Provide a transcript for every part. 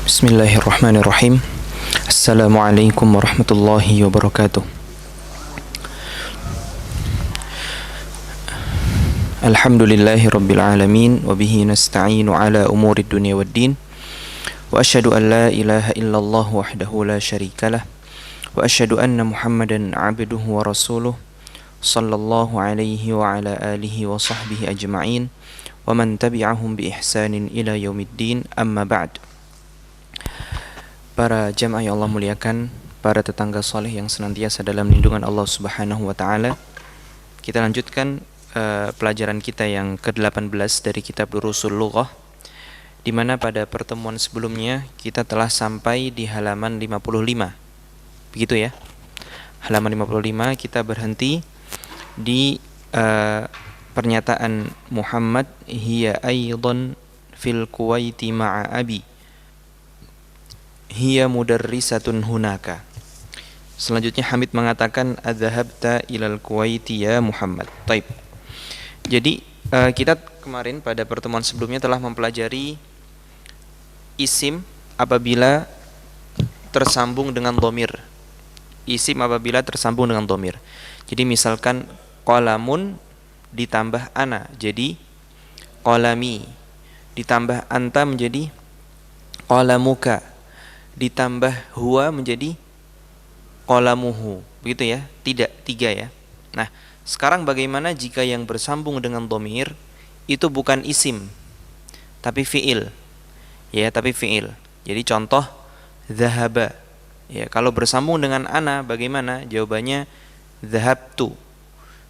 Bismillahirrahmanirrahim. Assalamualaikum warahmatullahi wabarakatuh. Alhamdulillahi rabbil alamin. Wabihi nasta'inu ala umuri dunia waddin. Wa ashadu an la ilaha illallah wahdahu la syarikalah. Wa ashadu anna muhammadan abduhu wa rasuluh. Sallallahu alaihi wa ala alihi wa sahbihi ajma'in. Wa man tabi'ahum bi ihsanin ila yaumiddin. Amma ba'd. Para jamaah yang Allah muliakan, para tetangga soleh yang senantiasa dalam lindungan Allah Subhanahu wa taala. Kita lanjutkan pelajaran kita yang ke-18 dari kitab Durusul Lughah, di mana pada pertemuan sebelumnya kita telah sampai di halaman 55. Begitu ya. Halaman 55 kita berhenti di pernyataan Muhammad hiya aidan fil Kuwaiti ma'a abi. Hiya mudarrisatun hunaka. Selanjutnya Hamid mengatakan adzahabta ilal Kuwaiti ya Muhammad. Taib. Jadi kita kemarin pada pertemuan sebelumnya telah mempelajari isim apabila tersambung dengan dhamir. Isim apabila tersambung dengan dhamir. Jadi misalkan qalamun ditambah ana jadi qalami, ditambah anta menjadi qalamuka, ditambah huwa menjadi qalamuhu. Begitu ya? Tidak, tiga ya. Nah, sekarang bagaimana jika yang bersambung dengan dhamir itu bukan isim tapi fi'il. Ya, tapi fi'il. Jadi contoh dzahaba. Ya, kalau bersambung dengan ana bagaimana? Jawabannya dzahabtu.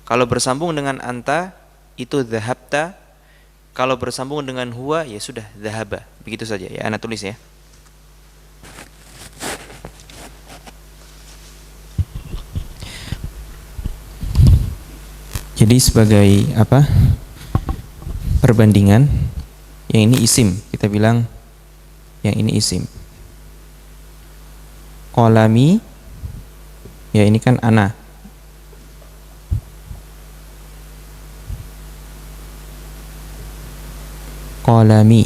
Kalau bersambung dengan anta itu dzahabta. Kalau bersambung dengan huwa ya sudah dzahaba. Begitu saja ya, ana tulis ya. Jadi sebagai perbandingan, yang ini isim, kita bilang yang ini isim. Qalami, ya ini kan ana. Qalami,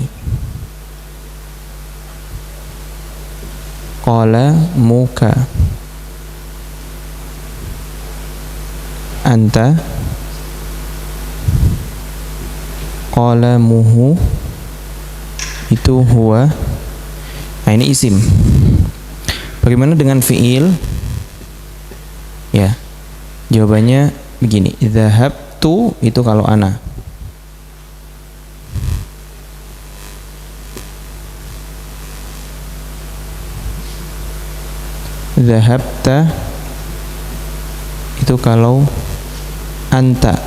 qalamuka, anta, qalamuhu, itu huwa. Nah ini isim. Bagaimana dengan fi'il? Ya, jawabannya begini. Dzahabtu itu kalau ana. Dzahabta itu kalau anta.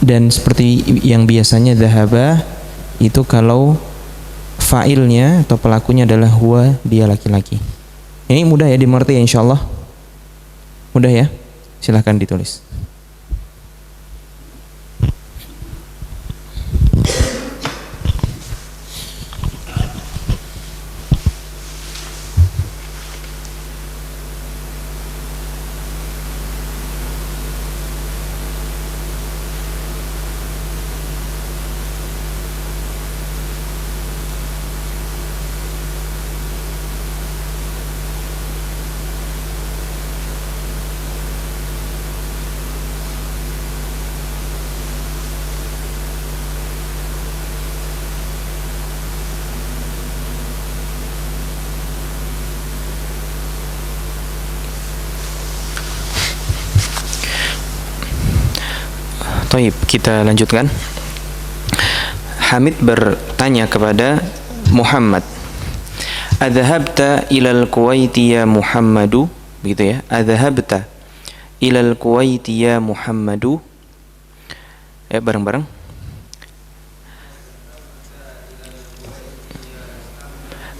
Dan seperti yang biasanya dzahaba itu kalau fa'ilnya atau pelakunya adalah huwa, dia laki-laki. Ini mudah ya dimengerti ya insyaallah. Mudah ya? Silahkan ditulis. Baik, kita lanjutkan. Hamid bertanya kepada Muhammad, adzahabta ilal Kuwaiti ya Muhammadu, begitu ya. Adzahabta ilal Kuwaiti ya Muhammadu. Ya, bareng-bareng.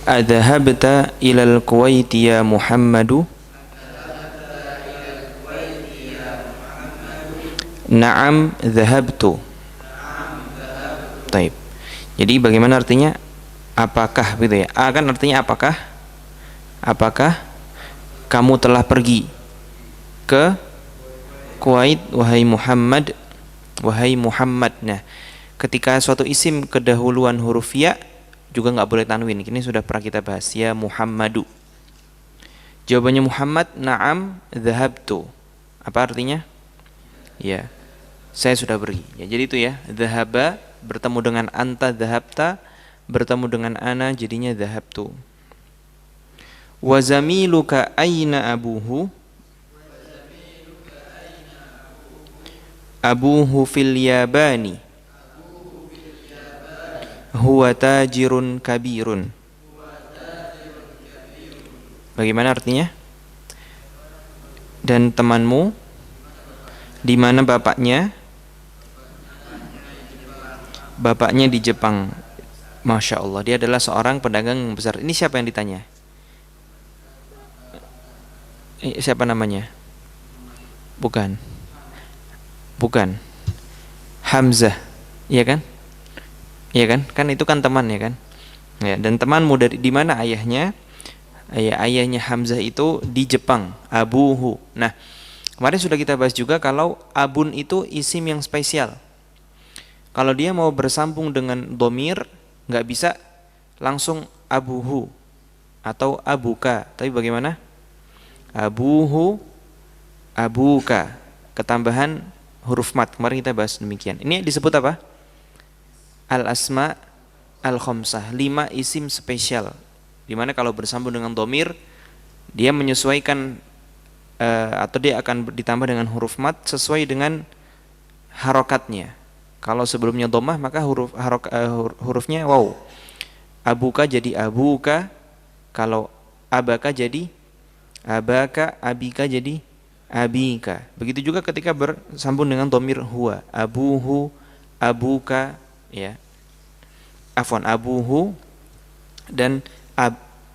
Adzahabta ilal Kuwaiti ya Muhammadu. Na'am dhahabtu. Taib. Jadi bagaimana artinya? Apakah gitu ya? A kan artinya apakah? Apakah kamu telah pergi ke Kuwait wahai Muhammad? Wahai Muhammad. Nah, ketika suatu isim kedahuluan huruf ya juga nggak boleh tanwin. Ini sudah pernah kita bahas. Ya Muhammadu. Jawabannya Muhammad, na'am dhahabtu. Apa artinya? Ya, saya sudah pergi. Ya, jadi itu ya, dhahaba bertemu dengan anta dhahabta, bertemu dengan ana jadinya dhahabtu. Wa zamiluka aina abuhu? Abuhu fil yabani. Huwa tajirun kabirun. Bagaimana artinya? Dan temanmu di mana bapaknya? Bapaknya di Jepang. Masya Allah, dia adalah seorang pedagang yang besar. Ini siapa yang ditanya? Siapa namanya? Bukan. Bukan. Hamzah. Iya kan? Iya kan? Kan itu kan teman ya kan? Ya, dan temanmu dari di mana ayahnya? Ayahnya Hamzah itu di Jepang, abuhu. Nah, kemarin sudah kita bahas juga kalau abun itu isim yang spesial. Kalau dia mau bersambung dengan domir, nggak bisa langsung abuhu atau abuka. Tapi bagaimana? Abuhu, abuka. Ketambahan huruf mat. Kemarin kita bahas demikian. Ini disebut apa? Al-asma al-khamsah. 5 isim spesial. Dimana kalau bersambung dengan domir, dia menyesuaikan atau dia akan ditambah dengan huruf mat sesuai dengan harokatnya. Kalau sebelumnya domah maka hurufnya waw. Abuka jadi abuka. Kalau abaka jadi abaka, abika jadi abika. Begitu juga ketika bersambung dengan domir huwa. Abuhu, abuka, ya. Afwan, abuhu dan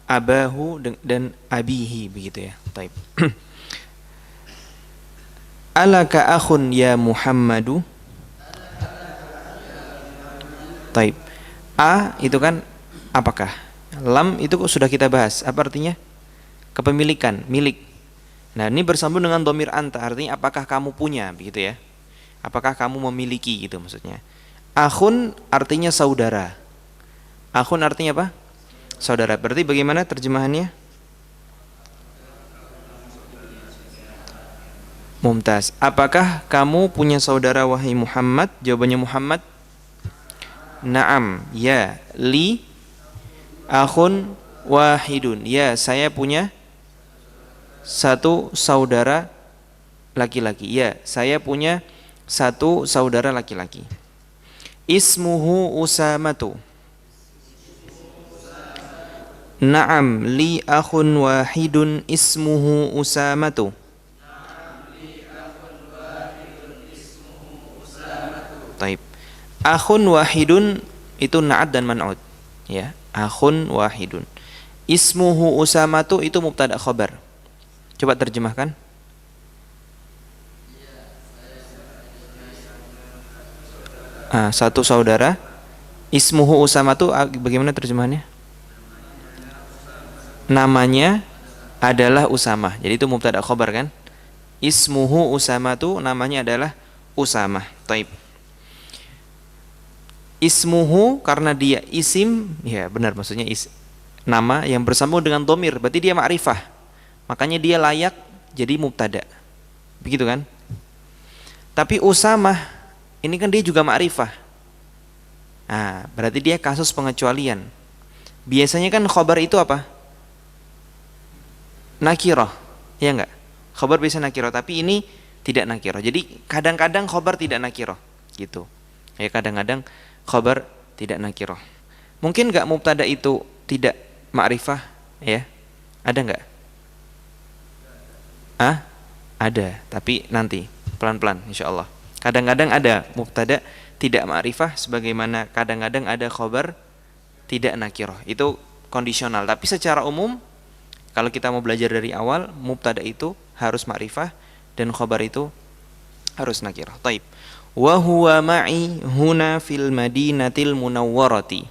abahu dan abihi, begitu ya. Taib. Alaka akhun ya Muhammadu. Taib. A itu kan apakah? Lam itu sudah kita bahas. Apa artinya? Kepemilikan, milik. Nah, ini bersambung dengan domir anta, artinya apakah kamu punya, begitu ya. Apakah kamu memiliki, gitu maksudnya. Akhun artinya saudara. Akhun artinya apa? Saudara. Berarti bagaimana terjemahannya? Mumtaz. Apakah kamu punya saudara wahai Muhammad? Jawabannya Muhammad, na'am, ya. Li akhun wahidun. Ya, saya punya satu saudara laki-laki. Ya, saya punya satu saudara laki-laki. Ismuhu Usamatu. Na'am, li akhun wahidun ismuhu Usamatu. Taib. Akhun wahidun itu na'at dan man'ud. Ya, akhun wahidun. Ismuhu Usamatu itu mubtada khabar. Coba terjemahkan. Satu saudara. Ismuhu Usamatu bagaimana terjemahannya? Namanya adalah Usamah. Jadi itu mubtada khabar kan? Ismuhu Usamatu, namanya adalah Usamah. Taib. Ismuhu karena dia isim, ya benar maksudnya nama yang bersambung dengan domir, berarti dia ma'rifah. Makanya dia layak jadi mubtada. Begitu kan? Tapi Usamah ini kan dia juga ma'rifah. Berarti dia kasus pengecualian. Biasanya kan khabar itu apa? Nakirah, ya enggak? Khabar bisa nakirah, tapi ini tidak nakirah. Jadi kadang-kadang khabar tidak nakirah, gitu. Ya kadang-kadang khabar tidak nakirah. Mungkin enggak mubtada itu tidak ma'rifah, ya? Ada enggak? Ada, tapi nanti pelan-pelan insyaallah. Kadang-kadang ada mubtada tidak ma'rifah, sebagaimana kadang-kadang ada khabar tidak nakirah. Itu kondisional, tapi secara umum kalau kita mau belajar dari awal, mubtada itu harus ma'rifah dan khabar itu harus nakirah. Taib. Wa huwa ma'i huna fil madinatil munawwarati.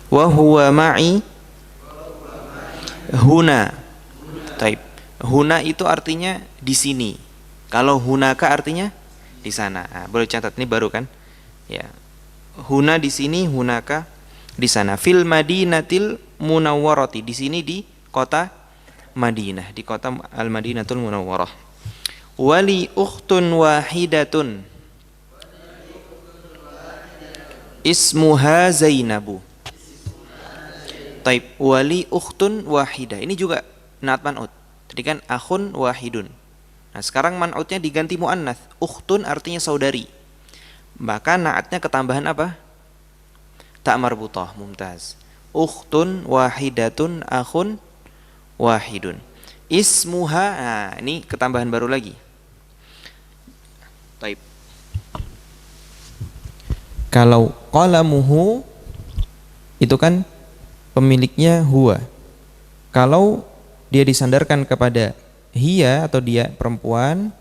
Wa huwa ma'i huna. Taib. Huna itu artinya di sini. Kalau hunaka artinya di sana. Nah, boleh catat, ini baru kan? Ya. Huna di sini, hunaka di sana. Fil Madinatil Munawwarati, di sini di kota Madinah, di kota Al-Madinatul Munawwarah. Wali ukhtun wahidatun ismuha Zainabu. Taib, wali ukhtun wahidah. Ini juga naat man'ut. Tadi kan akhun wahidun. Nah, sekarang man'utnya diganti muannats. Ukhtun artinya saudari. Maka naatnya ketambahan apa? Ta marbutah. Mumtaz. Ukhtun wahidatun akhun wahidun. Ismuha, nah ini ketambahan baru lagi. Taib. Kalau qalamuhu itu kan pemiliknya huwa. Kalau dia disandarkan kepada hiya atau dia perempuan,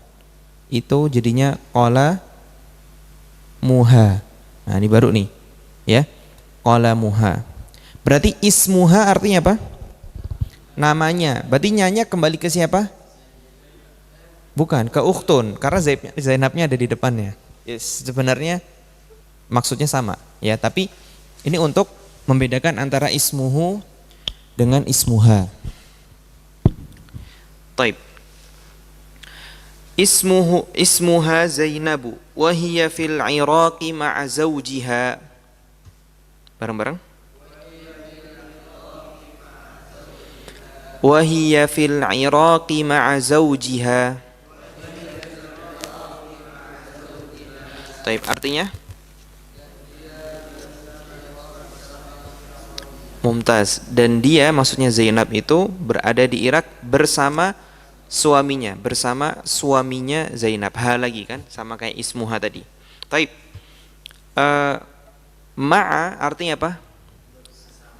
itu jadinya qala muha. Nah, ini baru nih. Ya. Qala muha. Berarti ismuha artinya apa? Namanya. Berarti nyanya kembali ke siapa? Bukan, ke ukhtun, karena Zainabnya ada di depannya. Yes, sebenarnya maksudnya sama, ya, tapi ini untuk membedakan antara ismuhu dengan ismuha. Taib. Ismuha Zainabu wa hiya fil Iraqi ma'a zawjiha. Bareng-bareng. Wa hiya fil Iraqi ma'a zawjiha. Taib, artinya? Mumtaz. Dan dia, maksudnya Zainab itu berada di Irak bersama suaminya, Zainab. Ha lagi kan, sama kayak ismuha tadi. Taib. Ma'a artinya apa?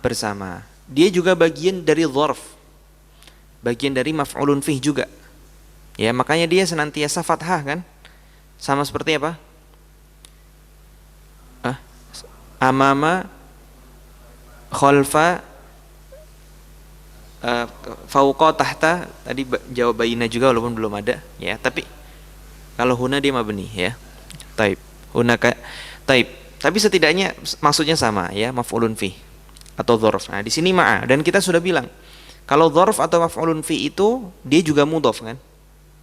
Bersama. Dia juga bagian dari dzarf, bagian dari maf'ulun fih juga. Ya, makanya dia senantiasa fathah kan? Sama seperti apa? Amama, khalfa, fauqa, tahta. Tadi jawab baina juga walaupun belum ada, ya. Tapi kalau huna dia mabni, ya. Taib. Hunaka. Taib. Tapi setidaknya maksudnya sama, ya, maf'ulun fi atau dzarf. Nah, di sini ma'a, dan kita sudah bilang kalau dzarf atau maf'ulun fi itu dia juga mudhaf kan?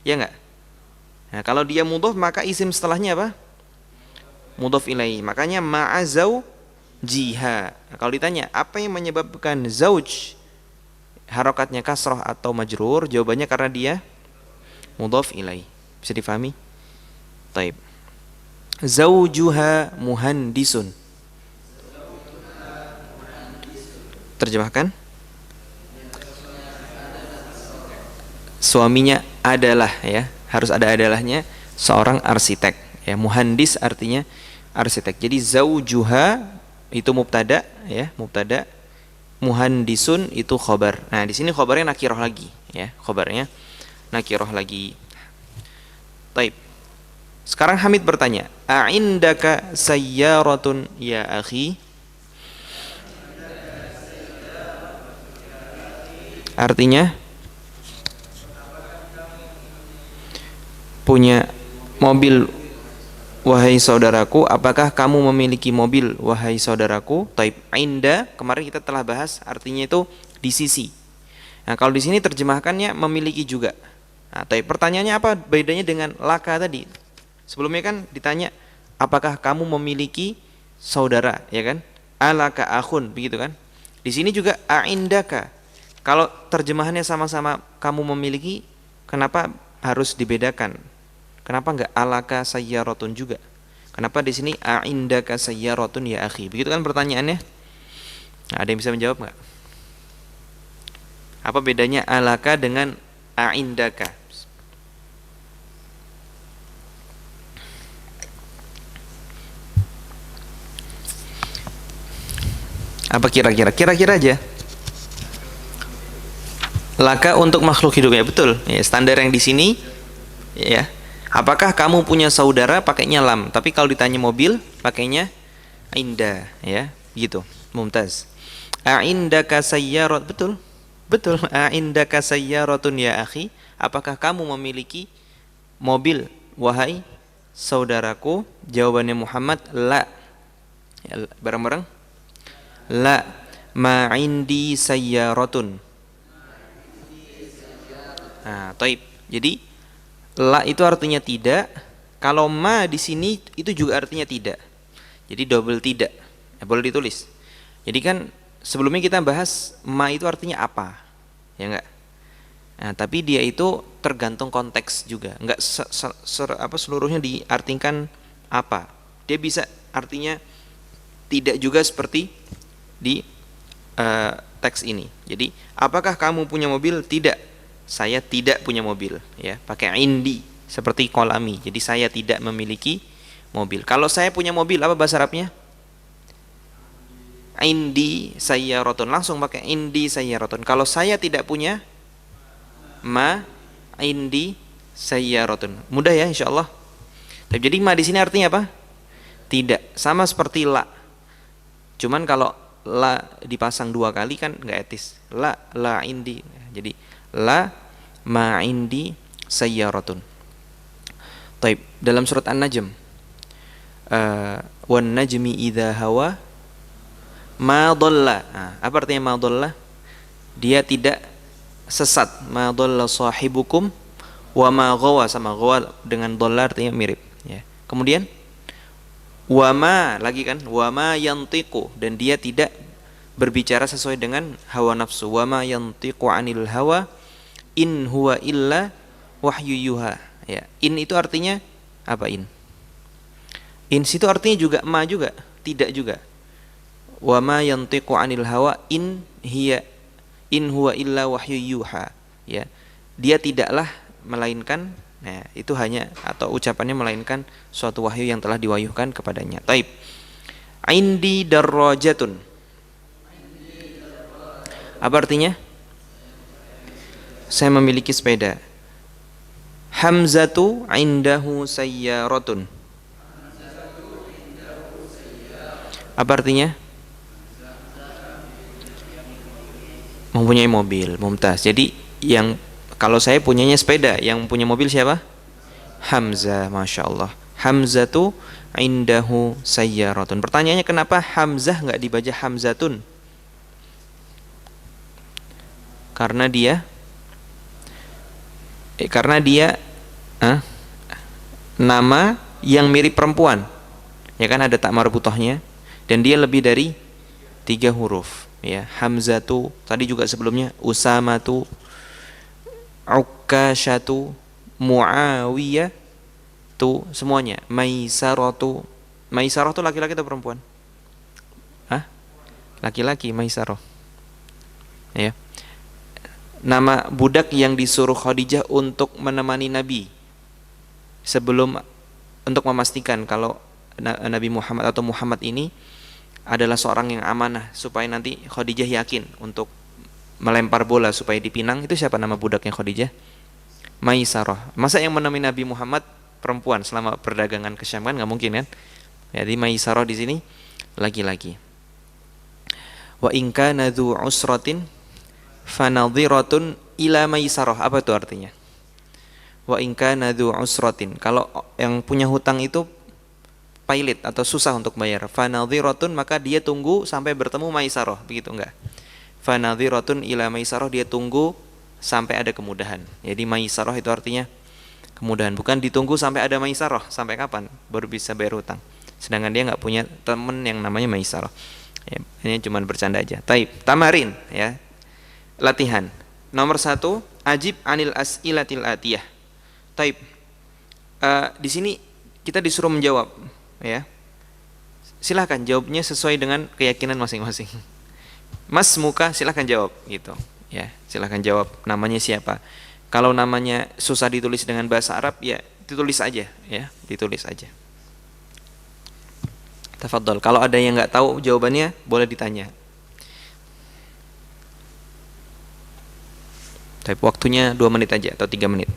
Ya enggak? Nah, kalau dia mudhaf maka isim setelahnya apa? Mudhaf ilaihi. Makanya ma'a zawjiha. Nah, kalau ditanya apa yang menyebabkan zauj harokatnya kasrah atau majrur, jawabannya karena dia mudhaf ilaihi. Bisa difahami? Taib. Zaujuha muhandisun. Terjemahkan. Suaminya adalah, ya, harus ada adalahnya, seorang arsitek, ya. Muhandis artinya arsitek. Jadi zaujuha itu mubtada, ya, mubtada. Muhandisun itu khobar. Nah, di sini khobarnya nakirah lagi, ya. Khobarnya nakirah lagi. Taib. Sekarang Hamid bertanya, a'indaka sayyaratun ya akhi? Artinya punya mobil wahai saudaraku. Apakah kamu memiliki mobil wahai saudaraku? Taib. Inda kemarin kita telah bahas artinya itu di sisi. Nah, kalau di sini terjemahkannya memiliki juga. Nah, taib. Pertanyaannya apa bedanya dengan laka tadi? Sebelumnya kan ditanya apakah kamu memiliki saudara, ya kan? Alaka akhun, begitu kan? Di sini juga a'indaka. Kalau terjemahannya sama-sama kamu memiliki, kenapa harus dibedakan? Kenapa enggak alaka sayyaratun juga? Kenapa di sini a'indaka sayyaratun ya akhi? Begitu kan pertanyaannya? Nah, ada yang bisa menjawab enggak? Apa bedanya alaka dengan a'indaka? Apa kira-kira? Kira-kira aja. Laka untuk makhluk hidup, ya, betul. Ya, standar yang di sini, ya. Apakah kamu punya saudara? Pakainya lam. Tapi kalau ditanya mobil, pakainya inda, ya, gitu. Mumtaz. A'indaka sayyarat, betul. Betul. A'indaka sayyaratun ya akhi? Apakah kamu memiliki mobil wahai saudaraku? Jawabannya Muhammad, la. Ya, bareng-bareng. La ma indi sayyaratun. Nah, taib. Jadi la itu artinya tidak. Kalau ma di sini itu juga artinya tidak. Jadi double tidak. Ya, boleh ditulis. Jadi kan sebelumnya kita bahas ma itu artinya apa, ya enggak? Nah, tapi dia itu tergantung konteks juga, enggak seluruhnya diartikan apa. Dia bisa artinya tidak juga seperti di teks ini. Jadi, apakah kamu punya mobil? Tidak. Saya tidak punya mobil, ya. Pakai indi seperti kolami. Jadi saya tidak memiliki mobil. Kalau saya punya mobil, apa bahasa Arabnya? Indi sayyaratun. Langsung pakai indi sayyaratun. Kalau saya tidak punya, ma indi sayyaratun. Mudah ya insyaallah. Jadi ma di sini artinya apa? Tidak. Sama seperti la. Cuman kalau la dipasang dua kali kan nggak etis. La indi. Jadi la ma indi sayyaratun. Taib. Dalam surat An-Najm, wan najmi idza hawa ma dhalla. Nah, apa artinya ma dhalla? Dia tidak sesat. Ma dhalla sahibukum wa ma ghawa. Sama ghawa dengan dhalla artinya mirip, ya. Kemudian wa ma lagi kan, wa ma yantiqu, dan dia tidak berbicara sesuai dengan hawa nafsu. Wa ma yantiqu anil hawa in huwa illa wahyu yuha, ya. In itu artinya apa? In situ artinya juga ma juga, tidak juga. Wa ma yantiqu anil hawa in huwa illa wahyu yuha, ya. Dia tidaklah melainkan, nah itu hanya atau ucapannya melainkan suatu wahyu yang telah diwahyukan kepadanya. Taib. Indi darrajatun. Apa artinya? Saya memiliki sepeda. Hamzatu indahu sayyaratun. Apa artinya? Mempunyai mobil. Mumtaz. Jadi yang kalau saya punyanya sepeda, yang punya mobil siapa? Hamzah. Masya Allah. Hamzatu indahu sayyaratun. Pertanyaannya, kenapa Hamzah nggak dibaca Hamzatun? Karena dia nama yang mirip perempuan, ya kan, ada tak marbutohnya, dan dia lebih dari 3 huruf, ya. Hamzatu, tadi juga sebelumnya Usamatu, Ukkashatu, Muawiyah, tu semuanya. Maisaratu. Maisarah itu laki-laki atau perempuan? Hah? Laki-laki, Maisarah, ya. Nama budak yang disuruh Khadijah untuk menemani Nabi sebelum, untuk memastikan kalau Nabi Muhammad atau Muhammad ini adalah seorang yang amanah, supaya nanti Khadijah yakin untuk melempar bola supaya dipinang. Itu siapa nama budaknya Khadijah? Maisarah. Masa yang menemani Nabi Muhammad perempuan selama perdagangan ke Syam, kan nggak mungkin kan? Jadi Maisarah di sini laki-laki. Wa in kana dzu usratin fanadhiratun ila maisarah. Apa itu artinya? Wa in kana dzu usratin, kalau yang punya hutang itu pailit atau susah untuk bayar, fanadhiratun, maka dia tunggu sampai bertemu maisarah, begitu enggak? Fanadhiratun ila maisarah, dia tunggu sampai ada kemudahan. Jadi maisarah itu artinya kemudahan, bukan ditunggu sampai ada maisarah. Sampai kapan baru bisa bayar hutang? Sedangkan dia enggak punya teman yang namanya maisarah. Ya, ini cuma bercanda aja. Taib. Tamarin, ya. Latihan. Nomor 1, ajib anil as'ilatil atiyah. Taib. Di sini kita disuruh menjawab, ya. Silahkan jawabnya sesuai dengan keyakinan masing-masing. Mas muka, silahkan jawab, gitu, ya. Silahkan jawab namanya siapa. Kalau namanya susah ditulis dengan bahasa Arab, ya ditulis aja, ya, ditulis aja. Tafadhol. Kalau ada yang nggak tahu jawabannya, boleh ditanya. Tapi waktunya 2 menit aja atau 3 menit.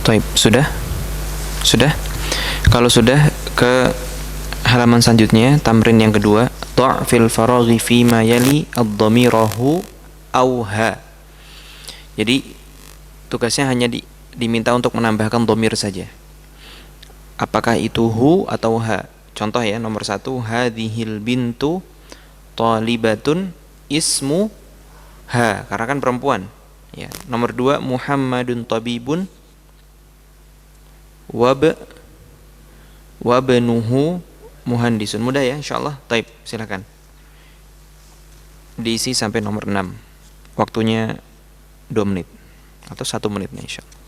Taib, sudah? Sudah? Kalau sudah, ke halaman selanjutnya, tamrin yang kedua, ta' fil faraghi fi ma yali ad-dhamirahu auha. Jadi tugasnya hanya diminta untuk menambahkan dhamir saja. Apakah itu hu atau ha? Contoh ya, nomor 1, hadhil bintu talibatun ismu ha, karena kan perempuan. Ya. Nomor 2, Muhammadun tabibun wabnuhu muhandisun. Mudah ya, insyaallah. Taib, silakan. Diisi sampai nomor 6. Waktunya 2 menit atau 1 menit insyaallah.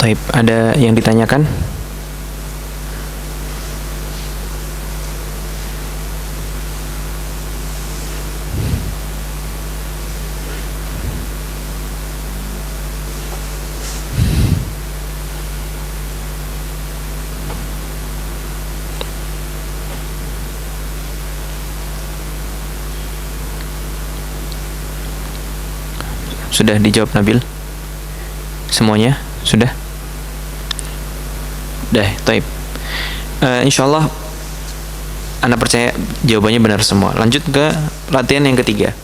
Taib, ada yang ditanyakan? Sudah dijawab Nabil? Semuanya? Sudah? Dah, taib. Insyaallah Anda percaya jawabannya benar semua. Lanjut ke latihan yang ketiga.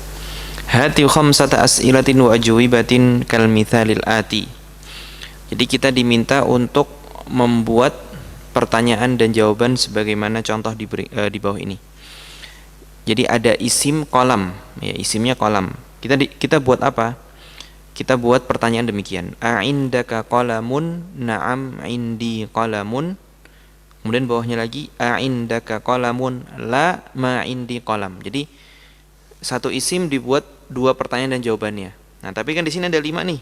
Hati khamsata as'ilatin wa ajwibatin kal mithalil ati. Jadi kita diminta untuk membuat pertanyaan dan jawaban sebagaimana contoh di bawah ini. Jadi ada isim kolam, ya, isimnya kolam. Kita buat apa? Kita buat pertanyaan demikian. A'indaka qalamun? Na'am, indi qalamun. Kemudian bawahnya lagi, a'indaka qalamun? La, ma indi qalam. Jadi satu isim dibuat 2 pertanyaan dan jawabannya. Nah, tapi kan di sini ada 5 nih.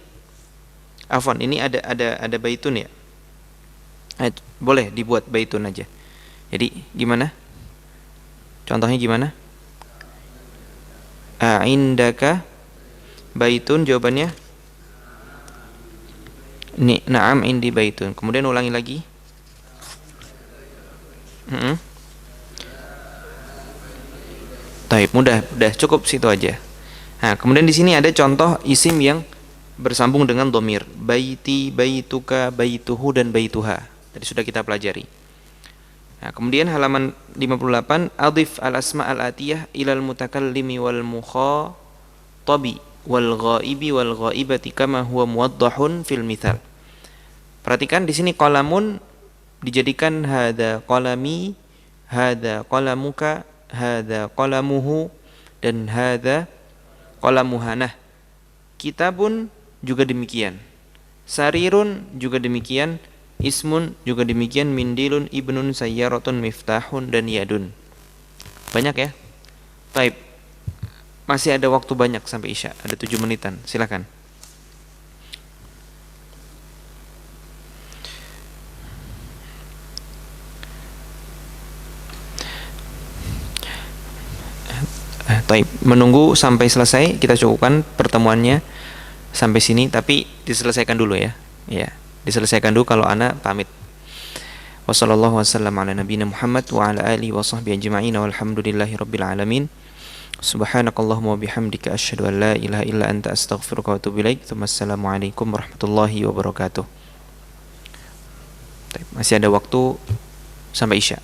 Afwan, ini ada baitun ya. Boleh dibuat baitun aja. Jadi gimana? Contohnya gimana? A'indaka baitun, jawabannya Na'am indi baitun. Kemudian ulangi lagi. Mm-mm. Taib, mudah cukup situ aja. Nah, kemudian di sini ada contoh isim yang bersambung dengan domir. Baiti, baituka, baituhu, dan baituha. Tadi sudah kita pelajari. Nah, kemudian halaman 58, adif al-asma al-atiyah ilal mutakallimi wal mukhatabi wal ghaibi wal ghaibati kama huwa muwaddahun fil mithal. Perhatikan di sini qalamun dijadikan hada qalami, hada qalamuka, hada qalamuhu, dan hada qalamuhanah. Kitabun juga demikian. Sarirun juga demikian. Ismun juga demikian. Mindilun, ibnun, sayyaratun, miftahun, dan yadun. Banyak ya? Baik. Masih ada waktu banyak sampai Isya. Ada 7 menitan. Silakan. Taib, menunggu sampai selesai, kita cukupkan pertemuannya sampai sini, tapi diselesaikan dulu ya. Ya, diselesaikan dulu kalau ana pamit. Wassallallahu wasallam ala nabiyina Muhammad wa ala alihi wa sahbihi ajma'in walhamdulillahi rabbil alamin. Subhanakallahumma wa bihamdika asyhadu an la ilaha illa anta astaghfiruka wa atubu ilaik. Wassalamualaikum warahmatullahi wabarakatuh. Taib, masih ada waktu sampai Isya.